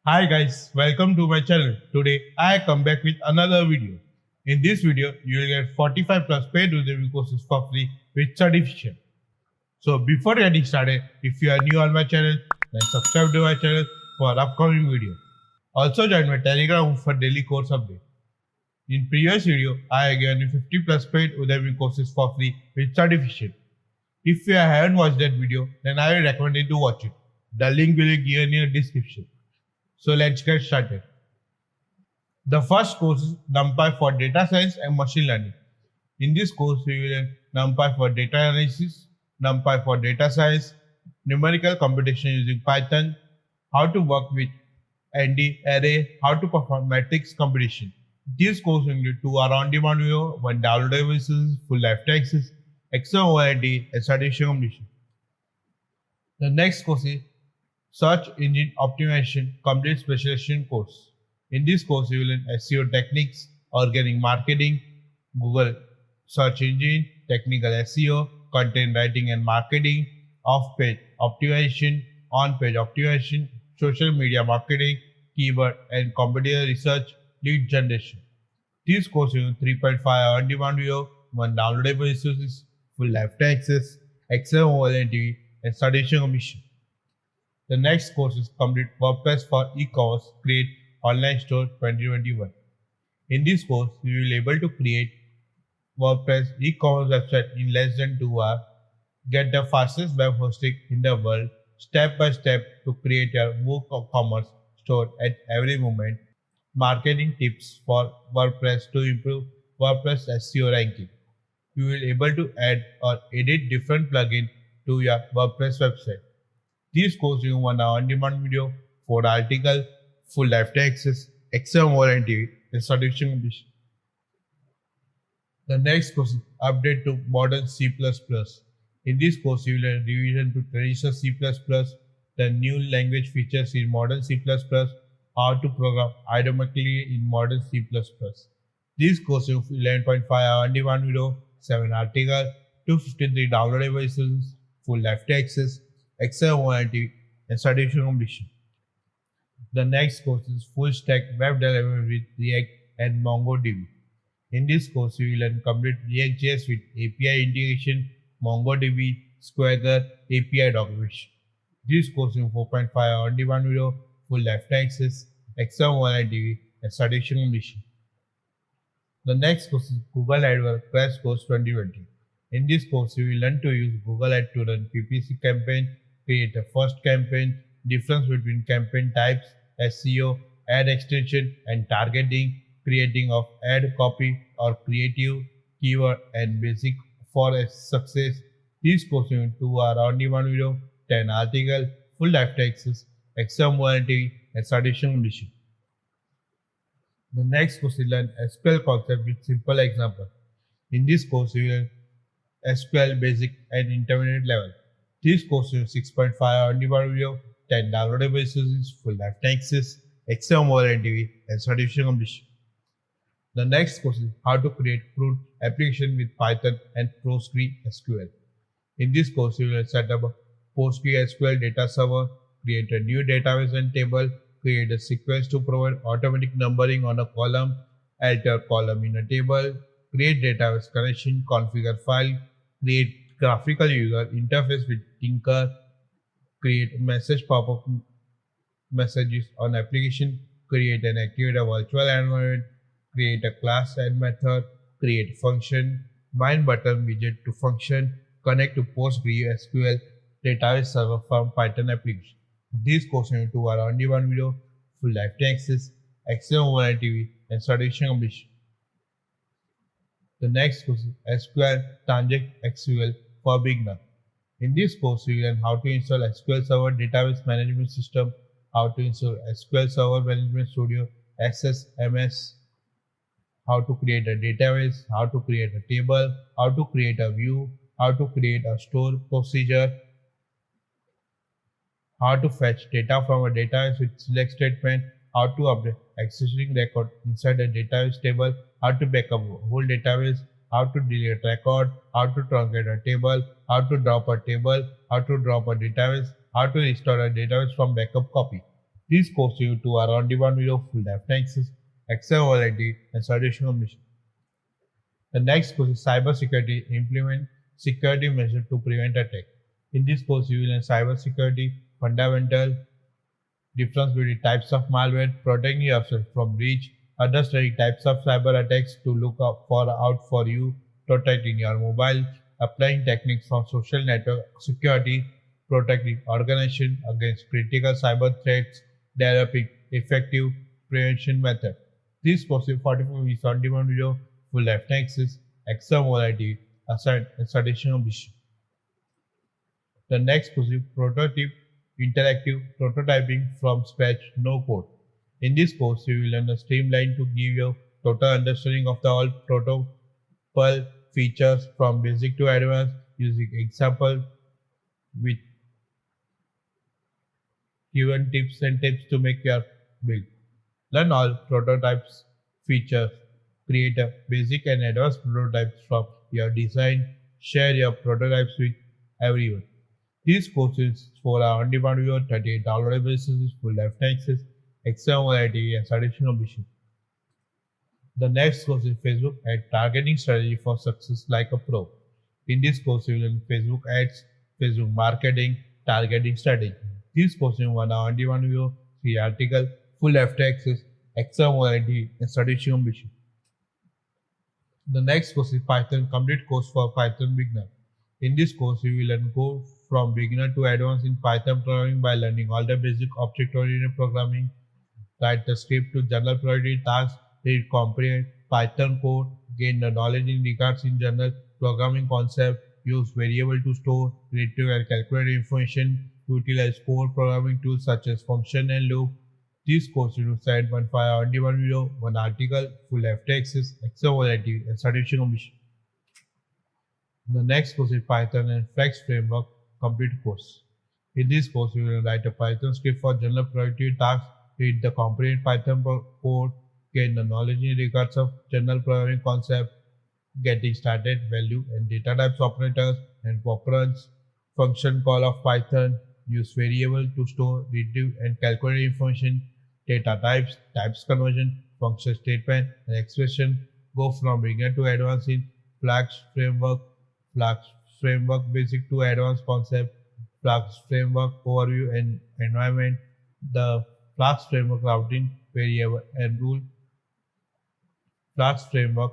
Hi guys, welcome to my channel. Today I come back with another video. In this video, you will get 45 plus paid user courses for free with certification. So before getting started, if you are new on my channel, then subscribe to my channel for upcoming video. Also join my telegram for daily course update. In previous video, I have given you 50 plus paid Udemy courses for free with certification. If you haven't watched that video, then I will recommend you to watch it. The link will be given in the description. So let's get started. The first course is NumPy for data science and machine learning. In this course, we will learn NumPy for data analysis, NumPy for data science, numerical computation using Python, how to work with ND array, how to perform matrix computation. This course includes 2 hour on-demand video, 1 downloadable resources, full lifetime access, extra OID, and certification completion. The next course is Search Engine Optimization Complete Specialization course. In this course, you will learn SEO techniques, organic marketing, Google search engine, technical SEO, content writing and marketing, off-page optimization, on-page optimization, social media marketing, keyword and competitor research, lead generation. This course is 3.5 hour on-demand video, 1 downloadable resources, full lifetime access, Excel OLNTV, and certification commission. The next course is Complete WordPress for e-commerce Create Online Store 2021. In this course, you will be able to create WordPress e-commerce website in less than 2 hours, get the fastest web hosting in the world, step by step to create your WooCommerce store at every moment, marketing tips for WordPress to improve WordPress SEO ranking. You will be able to add or edit different plugins to your WordPress website. This course you 1 hour on-demand video, 4 article, full lifetime access, Excel warranty, and certification completion. The next course is Update to Modern C++. In this course, you will learn revision to traditional C++, the new language features in modern C++, how to program automatically in modern C++. This course is 11.5 hour on-demand video, 7 article, 253 downloadable resources, full lifetime access, Excel warranty, and certification completion. The next course is Full Stack Web Development with React and MongoDB. In this course, you will learn complete React.js with API integration, MongoDB, Swagger, API documentation. This course is 4.5 hour on-demand video, full lifetime access, Excel warranty, and certification completion. The next course is Google AdWords Crash Course 2020. In this course, you will learn to use Google Ads to run PPC campaign, create a first campaign, difference between campaign types, SEO, ad extension, and targeting, creating of ad copy or creative, keyword, and basic for a success. This course in 2 hour on-demand video, 10 article, full lifetime access, exam warranty, and certification completion. The next course is learn SQL concept with simple example. In this course, you will SQL basic and intermediate level. This course is 6.5 hour on-demand video, 10 downloadable resources, full lifetime access, Excel warranty, and certification completion. The next course is how to create CRUD application with Python and PostgreSQL. In this course, you will set up a PostgreSQL data server, create a new database and table, create a sequence to provide automatic numbering on a column, alter column in a table, create database connection, configure file, create graphical user interface with Tinker, create message pop-up messages on application, create and activate a virtual environment, create a class and method, create function, bind button widget to function, connect to PostgreSQL database server from Python application. This course in 2 hour on-demand video, full lifetime access, Excel warranty, and certification completion. The next course is SQL Transact SQL for beginner. In this course, you learn how to install SQL Server Database Management System, how to install SQL Server Management Studio, SSMS, how to create a database, how to create a table, how to create a view, how to create a store procedure, how to fetch data from a database with select statement, how to update existing record inside a database table, how to backup a whole database, how to delete record, how to truncate a table, how to drop a table, how to drop a database, how to restore a database from backup copy. This course you to our on-demand video full left access, accessibility, and solution of mission. The next course is cybersecurity, implement security measures to prevent attack. In this course, you will learn cybersecurity, fundamental difference between types of malware, protecting yourself from breach, understanding types of cyber attacks to look out for you, protecting your mobile, applying techniques from social network security, protecting organization against critical cyber threats, developing effective prevention method. This course is 45 minutes on demand video, full left access, exam modality, assigned and citation of issue. The next course is prototype interactive prototyping from scratch, no code. In this course, you will learn a streamline to give you total understanding of the all protocol features from basic to advanced using example with given tips and tips to make your build. Learn all prototypes features, create a basic and advanced prototypes from your design, share your prototypes with everyone. These courses for our on-demand viewer 38 downloadable basis full left access, exam variety and additional mission. The next course is Facebook ad targeting strategy for success like a pro. In this course, you will learn Facebook ads, Facebook marketing, targeting strategy. This course is one on-demand viewer, free article, full left access, exam variety and additional mission. The next course is Python complete course for Python beginner. In this course, you will learn go from beginner to advanced in Python programming by learning all the basic object-oriented programming, write the script to general priority tasks, read comprehend Python code, gain the knowledge in regards in general programming concept, use variable to store, retrieve and calculate information, utilize core programming tools such as function and loop. This course will side 1 file on demand video, one article, full left access, exam variety, and certification mission. The next course is Python and Flex Framework complete course. In this course, you will write a Python script for general priority tasks, read the component Python code, gain the knowledge in regards of general programming concept, getting started, value and data types operators and operands, function call of Python, use variable to store, retrieve and calculate information, data types, types conversion, function statement and expression, go from beginner to advanced in Flask framework basic to advanced concept, Flask framework overview and environment, the Flask framework routing variable and rule, Flask framework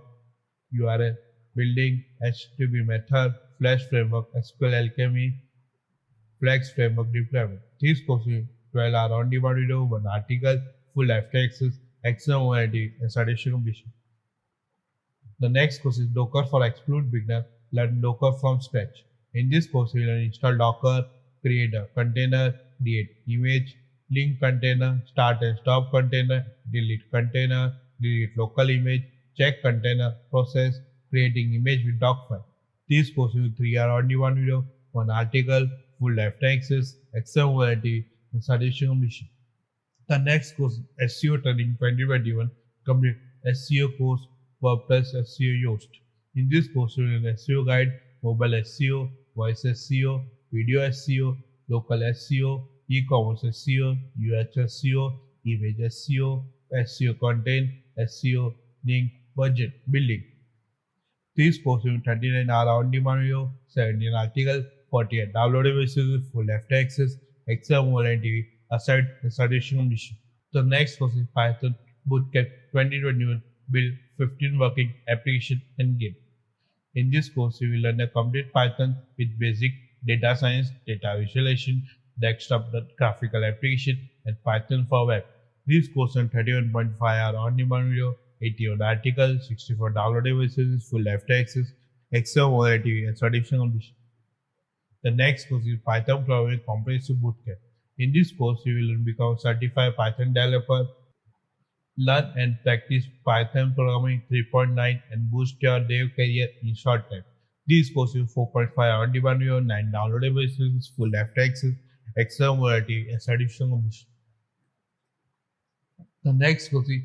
URL building, HTTP method, Flash framework, SQL alchemy, Flex framework deployment. These courses 12 are on demand video, one article, full left access, exam variety and citation mission. The next course is Docker for Explode Beginner. Learn Docker from scratch. In this course, you will install Docker, create a container, create image, link container, start and stop container, delete local image, check container, process, creating image with Docker. This course will 3 hour on demand video, one article, full left access, exam variety, and suggestion mission. The next course SEO Training 2021 complete SEO course WordPress SEO Yoast. In this course, you will learn SEO guide, mobile SEO, voice SEO, video SEO, local SEO, e-commerce SEO, UH SEO, image SEO, SEO content, SEO link, budget, building. This course will 39 hour on demand video, 17 article, 48 downloadable resources, full left access, exam warranty, aside and suggestion mission. The next course is Python Bootcamp 2021 build 15 working application and game. In this course, you will learn a complete Python with basic data science, data visualization, desktop graphical application, and Python for web. This course on 31.5 hour on demand video, 81 article, 64 downloadable resources, full left access, exam variety, and certification mission. The next course is Python Programming Comprehensive Bootcamp. In this course, you will become certified Python developer, learn and practice Python programming 3.9 and boost your dev career in short time. This course is 4.5 on demand video, 9 downloadable resources, full left access, exam variety, and certification mission. The next course is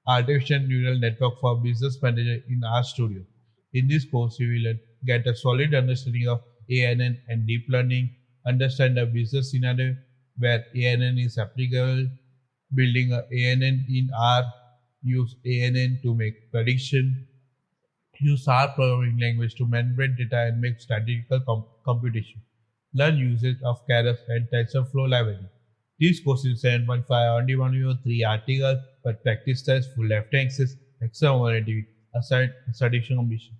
Artificial Neural Network for Business Manager in RStudio. In this course, you will get a solid understanding of ANN and deep learning, understand the business scenario where ANN is applicable, building a ANN in R, use ANN to make prediction, use R programming language to manipulate data and make statistical computation. Learn usage of Keras and TensorFlow library. These courses 7.5 only one view 3 article but practice test full left axis, exam oriented, assigned solution ambition.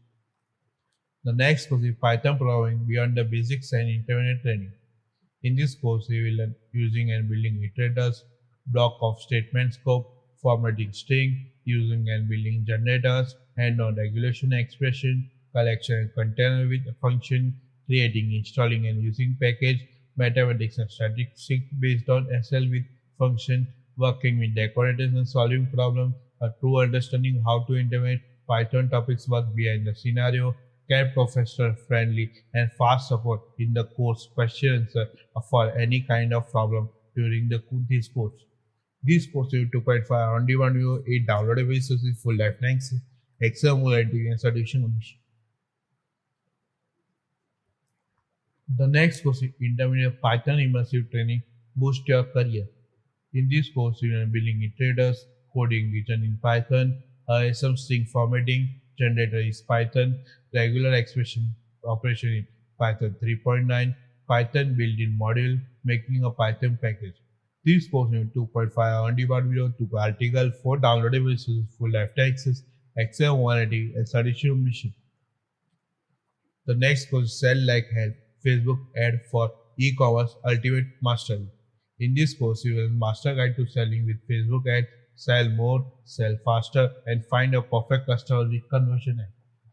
The next course is Python programming beyond the basics and intermediate training. In this course, we will learn using and building iterators, block of statement scope, formatting string, using and building generators, hand-on regulation expression, collection and container with a function, creating, installing and using package, mathematics and statistics based on SL with function, working with decorators and solving problems, a true understanding how to implement Python topics work behind the scenario, can professor friendly and fast support in the course questions for any kind of problem during this course. This course is 2.5 on demand view, 8 downloadable resources, full lifetime exam modality and solution omission. The next course is Intermediate Python Immersive Training Boost Your Career. In this course, you will be building iterators, coding written in Python, some string formatting, generator is Python, regular expression operation in Python 3.9, Python built-in module, making a Python package. This course is 2.5 on demand video, 2 article, 4 downloadable resources, full lifetime access, exam warranty, and solution mission. The next course Sell Like Hell Facebook ad for e-commerce ultimate mastery. In this course, you will master guide to selling with Facebook ads, sell more, sell faster, and find a perfect customer with conversion ad.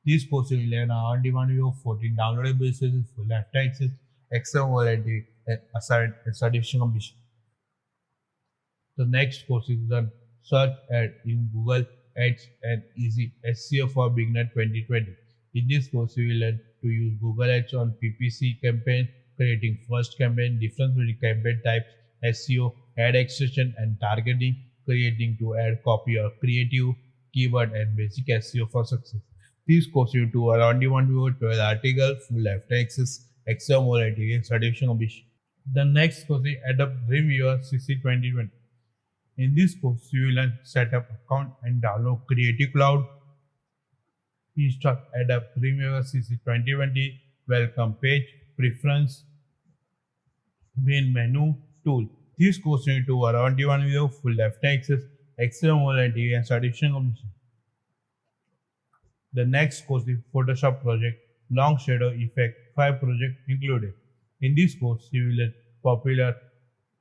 This course will learn on-demand view, 14 downloadable resources, full lifetime access, exam warranty, and assigned and certification ambition. The next course is the search ad in Google Ads and Easy SEO for Beginner 2020. In this course, we will learn to use Google Ads on PPC campaign, creating first campaign, difference between campaign types, SEO, ad extension, and targeting, creating to add copy or creative, keyword, and basic SEO for success. These course you to around one view, 12 article, full lifetime access, exam warranty, and certification ambition. The next course is Adobe Dreamweaver CC 2020. In this course, you will learn set up account and download Creative Cloud, install Adobe Dreamweaver CC 2020, welcome page, preference, main menu, tool. This course you need to around one video, full lifetime access, exam warranty, and certification ambition. The next course is Photoshop project, long shadow effect, 5 projects included. In this course, you will learn popular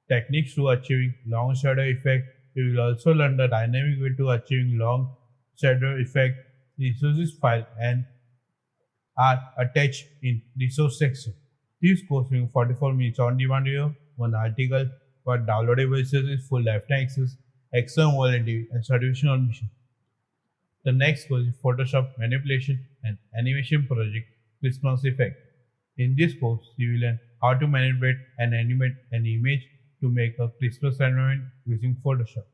techniques to achieving long shadow effect. You will also learn the dynamic way to achieving long shadow effect. Resources file and are attached in resource section. This course will 44 minutes on demand video, 1 article, for downloadable resources, full lifetime access, exam warranty, and certification on mission. The next course is Photoshop manipulation and animation project Christmas effect. In this course, you will learn how to manipulate and animate an image to make a Christmas environment using Photoshop.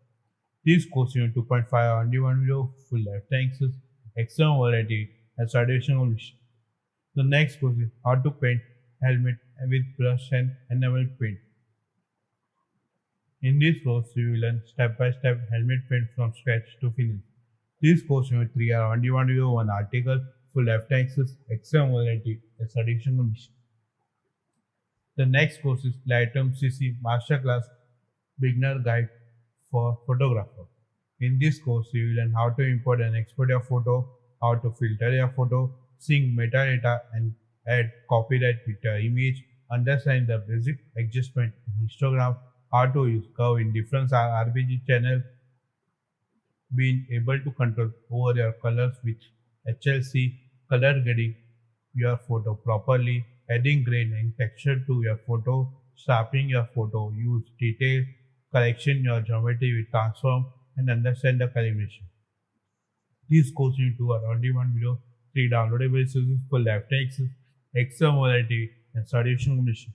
This course is 2.5 on demand video, full lifetime access, exam warranty, and certification on mission. The next course is how to paint helmet with brush and enamel paint. In this course, you will learn step-by-step helmet paint from scratch to finish. This course will 3 hour on demand video, 1 article, full lifetime access, exam warranty, and certification on mission. The next course is Lightroom CC Masterclass Beginner Guide for Photographer. In this course, you will learn how to import and export your photo, how to filter your photo, sync metadata, and add copyright with your image, understand the basic adjustment in histogram, how to use curve in different RGB channel, being able to control over your colors with HLC, color grading your photo properly, adding grain and texture to your photo, sharpening your photo, use detail, correction your geometry with transform, and understand the calibration. This course into a on-demand video, 3 downloadable resources for lifetime access, exam warranty, and certification mission.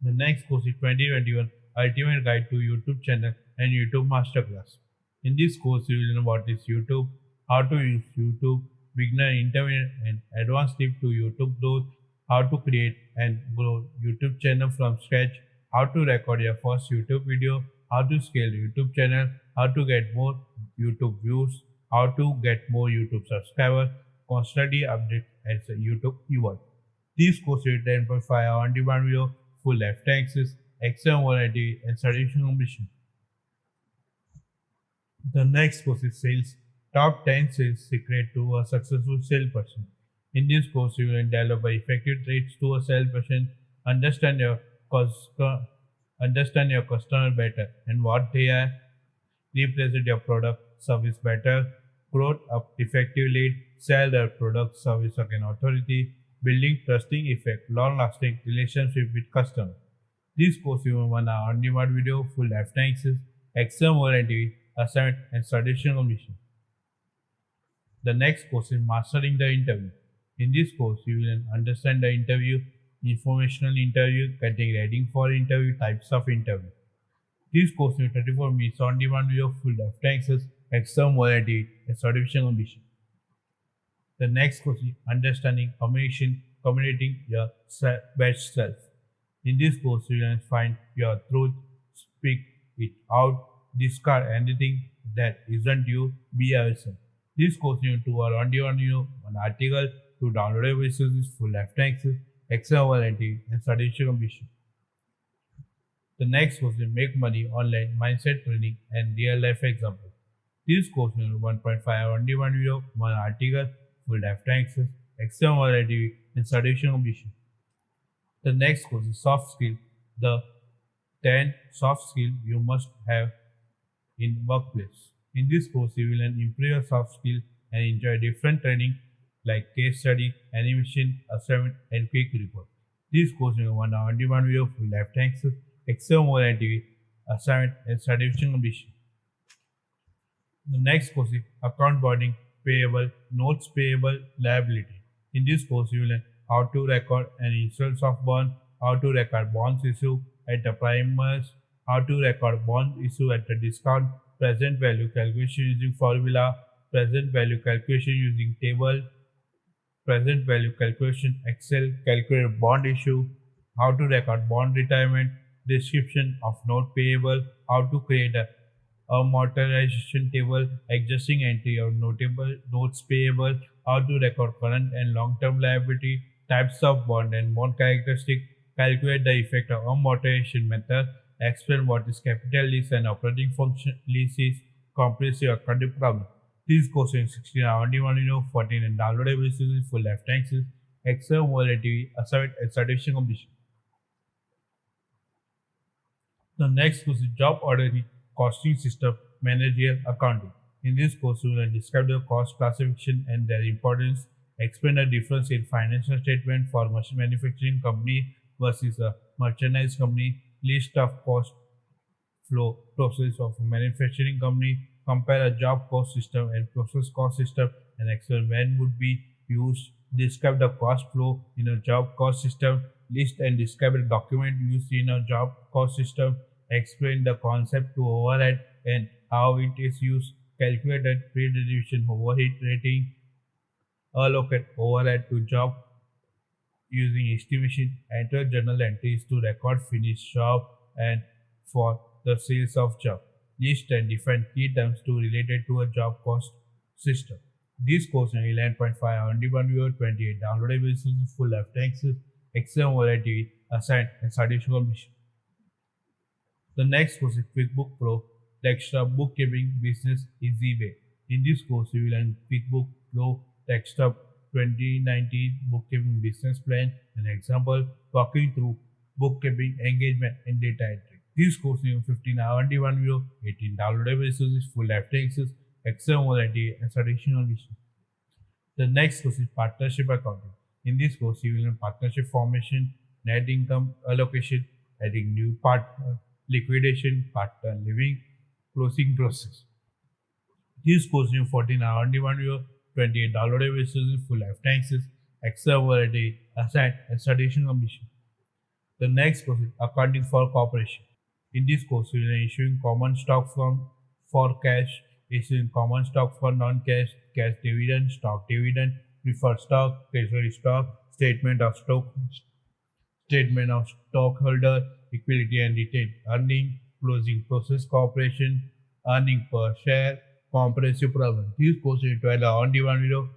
The next course is 2021 Ultimate Guide to YouTube channel and YouTube Masterclass. In this course, you will learn what is YouTube, how to use YouTube, beginner, intermediate, and advanced tip to YouTube growth, how to create and grow YouTube channel from scratch, how to record your first YouTube video, how to scale YouTube channel, how to get more YouTube views, how to get more YouTube subscribers, constantly update as a YouTube viewer. These courses 10.5 on-demand video, full lifetime access, exam variety, and certification completion. The next course is sales. Top 10 sales secret to a successful salesperson. In this course, you will develop effective traits to a salesperson, understand your cus- understand your customer better and what they are, represent your product service better, growth up effectively, sell their product service again authority, building trusting effect, long-lasting relationship with customer. This course you will one on-demand video, full lifetime access, exam warranty, assignment, and certification completion. The next course is mastering the interview. In this course, you will understand the interview, informational interview, getting ready for interview, types of interview. This course is 34 minutes on demand video, full lifetime access, exam variety, and certification completion. The next course is understanding communication, communicating your best self. In this course, you will find your truth, speak it out, discard anything that isn't you, be yourself. This course you to our on-demand video, an article to download resources, full lifetime access, exam warranty, and certification completion. The next course is make money online, mindset training, and real life example. This course is 1.5 on-demand video, one article, full lifetime access, exam warranty, and certification completion. The next course is soft skill. The 10 soft skills you must have in workplace. In this course, you will improve your soft skill and enjoy different training like case study, animation, assignment, and quick report. This course is one on-demand video, full lifetime access, exam warranty, assignment, and certification completion. The next course is account bonding, payable, notes payable, liability. In this course, you will learn how to record an insurance of bond, how to record bonds issue at the primers, how to record bond issue at the discount, present value calculation using formula, present value calculation using table, present value calculation Excel, calculate bond issue, how to record bond retirement, description of note payable, how to create a amortization table, adjusting entry of notable notes payable, how to record current and long-term liability, types of bond and bond characteristic, calculate the effect of amortization method, explain what is capital lease and operating function leases, comprehensive accounting problem. These courses in 16 on-demand video, 14 and downloadable resources for lifetime access, exam warranty, assignment, and certification completion. The next course is job ordering, costing system, managerial accounting. In this course, we will describe the cost classification and their importance, explain the difference in financial statement for machine manufacturing company versus a merchandise company, list of cost flow process of a manufacturing company, compare a job cost system and process cost system, and explain when would be used, describe the cost flow in a job cost system, list and describe the document used in a job cost system, explain the concept to overhead and how it is used, calculate the pre-distribution overhead rating, allocate overhead to job using estimation, enter journal entries to record finished job and for the sales of job, list and define key terms to related to a job cost system. This course is 11.5 on-demand video, 28 downloadable resources, full lifetime access, exam variety, assigned and certification completion. The next course is QuickBook Pro, Desktop Bookkeeping Business Easy Way. In this course, you will learn QuickBook Pro Desktop 2019 Bookkeeping Business Plan, an example, walking through bookkeeping, engagement, and data entry. This course is 15 on-demand video, 18 downloadable resources, full lifetime access, exam warranty, and certification completion. The next course is Partnership Accounting. In this course, you will learn partnership formation, net income allocation, adding new partner, liquidation, partner living, closing process. This course is 14 on-demand video, 28 downloadable resources, full lifetime access, exam variety, assigned, and certification completion. The next course is Accounting for Corporation. In this course, we are issuing common stock for cash, issuing common stock for non-cash, cash dividend, stock dividend, preferred stock, treasury stock, statement of stockholder, equity and retained earning, closing process cooperation, earning per share, comprehensive problem. These courses into the on-demand video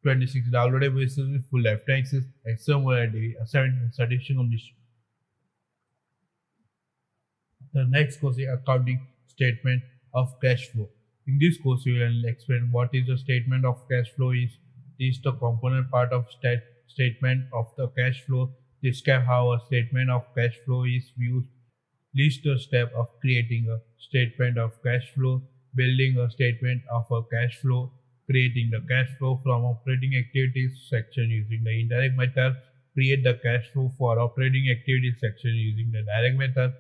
26 downloadable basis with full lifetime access, exam variety, assignment, and certification completion. The next course is accounting statement of cash flow. In this course, we will explain what is the statement of cash flow is the component part of statement of the cash flow. Describe how a statement of cash flow is used. List the step of creating a statement of cash flow, building a statement of a cash flow, creating the cash flow from operating activities section using the indirect method, create the cash flow for operating activities section using the direct method,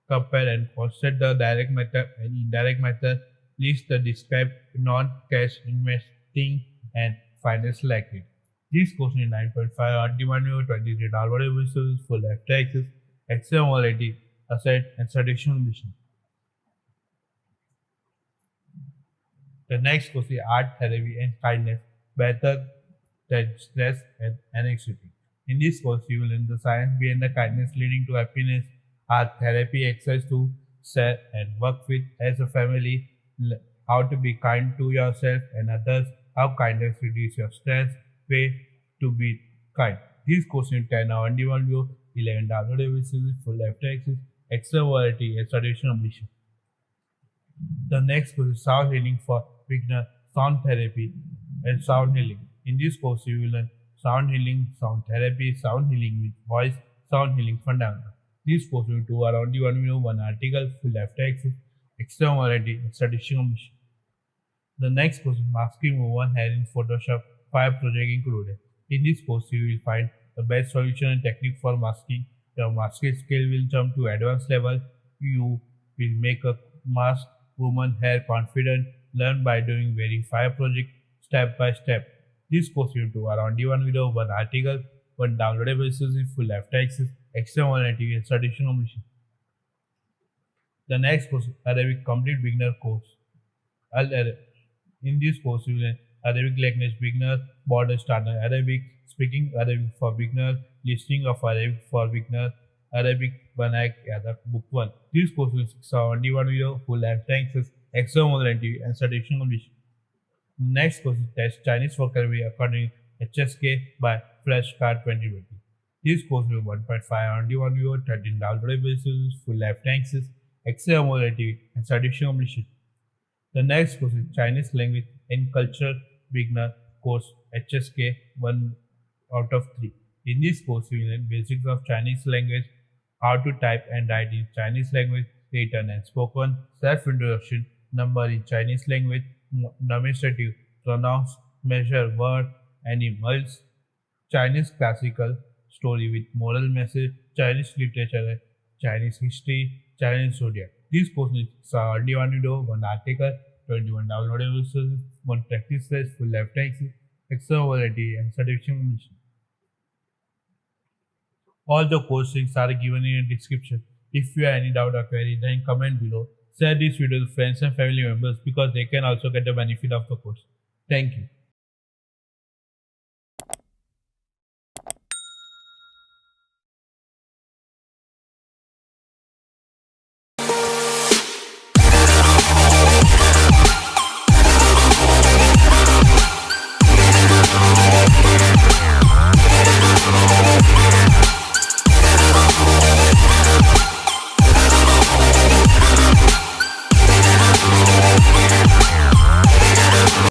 compare and contrast the direct method and indirect method, list the described non-cash investing and financial activity. This question is 9.5 on-demand 23 downloadable resources for lifetime access, exam quality, asset and certification mission. The next question is art therapy and kindness better than stress and anxiety. In this course, you will learn the science behind the kindness leading to happiness, art therapy exercise to share and work with as a family, how to be kind to yourself and others, how kindness reduces your stress, way to be kind. These questions 10 are on-demand view, 11 downloadable resources for lifetime access, extra variety and traditional mission. The next course is sound healing for beginner, sound therapy and sound healing. In this course, you will learn sound healing, sound therapy, sound healing with voice, sound healing fundamental. These course will do around the one article, full lifetime access, extra variety and traditional mission. The next course is masking over one hair in Photoshop, 5 projects included. In this course, you will find the best solution and technique for masking. Your masking skill will jump to advanced level. You will make a mask woman hair confident. Learn by doing wearing 5 projects step by step. This course will do around one video, one article, one downloadable resource with full lifetime access, extra variety and traditional mission. The next course is Arabic Complete Beginner Course. In this course, you will learn Arabic language beginner, border standard Arabic, speaking Arabic for beginner, listening of Arabic for beginner, Arabic Banayak Arab Book 1. This course will 71 video, full lifetime access, extra modality and certification completion. Next course is Test Chinese vocabulary according to HSK by Flashcard 2020. This course will 1.5 on D1 video, 13 downloadable resources, full lifetime access, extra modality and certification completion. The next course is Chinese language and culture beginner course HSK 1 out of 3. In this course, you will learn basics of Chinese language, how to type and write in Chinese language, written and spoken, self-introduction, number in Chinese language, nomenclature, pronouns, measure, word, animals, Chinese classical story with moral message, Chinese literature, Chinese history, Chinese zodiac. This course is only one video, one article, 21 downloadable resources, one practice test, full lifetime extra variety and certification mission. All the course links are given in the description. If you have any doubt or query, then comment below. Share this video with friends and family members because they can also get the benefit of the course. Thank you.